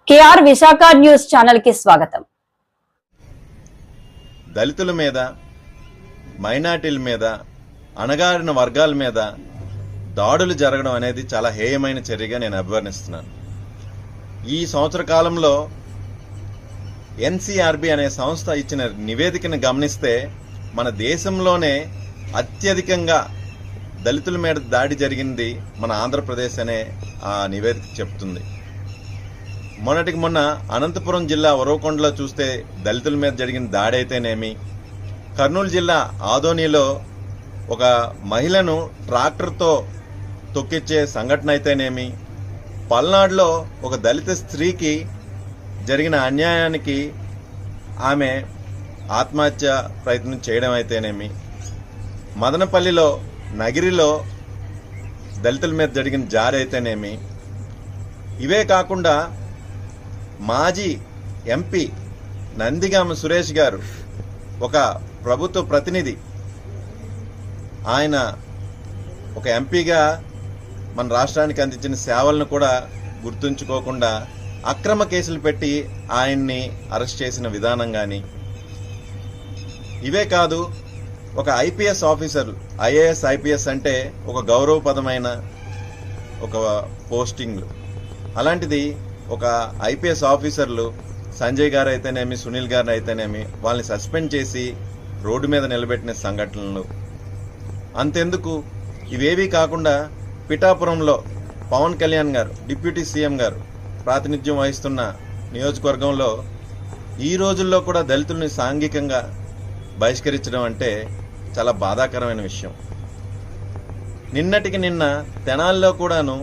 KR Visakha news channel కి స్వాగతం. దళితుల మీద, మైనార్టీల మీద, అణగారిన వర్గాల మీద దాడులు జరగడం అనేది చాలా హేయమైన చర్యగా నేను అభివర్ణిస్తున్నాను. ఈ సంవత్సర కాలంలో ఎన్సీఆర్బీ అనే సంస్థ ఇచ్చిన నివేదికను గమనిస్తే మన దేశంలోనే అత్యధికంగా దళితుల మీద దాడి జరిగింది మన ఆంధ్రప్రదేశ్ అనే ఆ నివేదిక చెప్తుంది. మొన్నటికి మొన్న అనంతపురం జిల్లా ఉరవకొండలో చూస్తే దళితుల మీద జరిగిన దాడి అయితేనేమి, కర్నూలు జిల్లా ఆదోనిలో ఒక మహిళను ట్రాక్టర్తో తొక్కిచ్చే సంఘటన అయితేనేమి, పల్నాడులో ఒక దళిత స్త్రీకి జరిగిన అన్యాయానికి ఆమె ఆత్మహత్య ప్రయత్నం చేయడం అయితేనేమి, మదనపల్లిలో నగిరిలో దళితుల మీద జరిగిన జారి అయితేనేమి, ఇవే కాకుండా మాజీ ఎంపీ నందిగామ సురేష్ గారు ఒక ప్రభుత్వ ప్రతినిధి, ఆయన ఒక ఎంపీగా మన రాష్ట్రానికి అందించిన సేవలను కూడా గుర్తుంచుకోకుండా అక్రమ కేసులు పెట్టి ఆయన్ని అరెస్ట్ చేసిన విధానం కానీ, ఇవే కాదు ఒక ఐపీఎస్ ఆఫీసర్, ఐఏఎస్ ఐపీఎస్ అంటే ఒక గౌరవపదమైన ఒక పోస్టింగ్, అలాంటిది ఒక ఐపీఎస్ ఆఫీసర్లు సంజయ్ గారు అయితేనేమి, సునీల్ గారు అయితేనేమి వాళ్ళని సస్పెండ్ చేసి రోడ్డు మీద నిలబెట్టిన సంఘటనలు. అంతెందుకు, ఇవేవీ కాకుండా పిఠాపురంలో పవన్ కళ్యాణ్ గారు, డిప్యూటీ సీఎం గారు ప్రాతినిధ్యం వహిస్తున్న నియోజకవర్గంలో ఈ రోజుల్లో కూడా దళితుల్ని సాంఘికంగా బహిష్కరించడం అంటే చాలా బాధాకరమైన విషయం. నిన్నటికి నిన్న తెనాలిలో కూడాను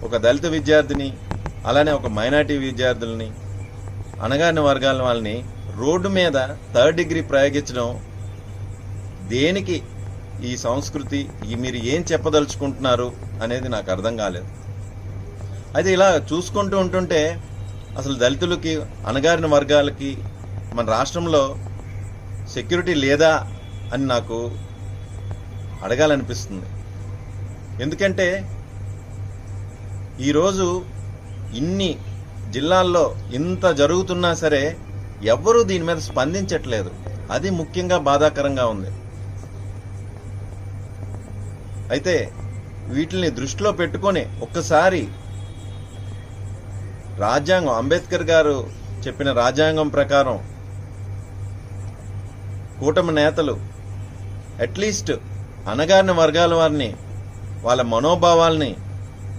ఒక దళిత విద్యార్థిని, అలానే ఒక మైనార్టీ విద్యార్థుల్ని, అణగారిన వర్గాల వాళ్ళని రోడ్డు మీద థర్డ్ డిగ్రీ ప్రయోగించడం దేనికి? ఈ సంస్కృతి మీరు ఏం చెప్పదలుచుకుంటున్నారు అనేది నాకు అర్థం కాలేదు. అయితే ఇలా చూసుకుంటూ ఉంటుంటే అసలు దళితులకి, అణగారిన వర్గాలకి మన రాష్ట్రంలో సెక్యూరిటీ లేదా అని నాకు అడగాలనిపిస్తుంది. ఎందుకంటే ఈరోజు ఇన్ని జిల్లాల్లో ఇంత జరుగుతున్నా సరే ఎవ్వరూ దీని మీద స్పందించట్లేదు. అది ముఖ్యంగా బాధాకరంగా ఉంది. అయితే వీటిని దృష్టిలో పెట్టుకొని ఒక్కసారి రాజ్యాంగం, అంబేద్కర్ గారు చెప్పిన రాజ్యాంగం ప్రకారం కూటమి నేతలు అట్లీస్ట్ అణగారిన వర్గాల వారిని, వాళ్ళ మనోభావాల్ని,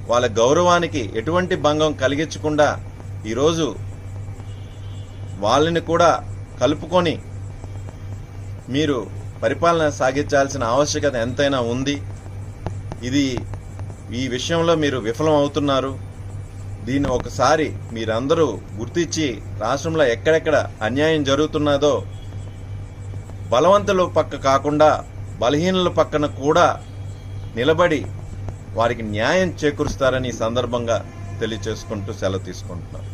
వాళ్ళ గౌరవానికి ఎటువంటి భంగం కలిగించకుండా ఈరోజు వాళ్ళని కూడా కలుపుకొని మీరు పరిపాలన సాగించాల్సిన ఆవశ్యకత ఎంతైనా ఉంది. ఈ విషయంలో మీరు విఫలం అవుతున్నారు. దీన్ని ఒకసారి మీరందరూ గుర్తించి రాష్ట్రంలో ఎక్కడెక్కడ అన్యాయం జరుగుతున్నదో బలవంతుల పక్క కాకుండా బలహీనుల పక్కన కూడా నిలబడి వారికి న్యాయం చేకూరుస్తారని ఈ సందర్భంగా తెలియచేసుకుంటూ సెలవు తీసుకుంటున్నాను.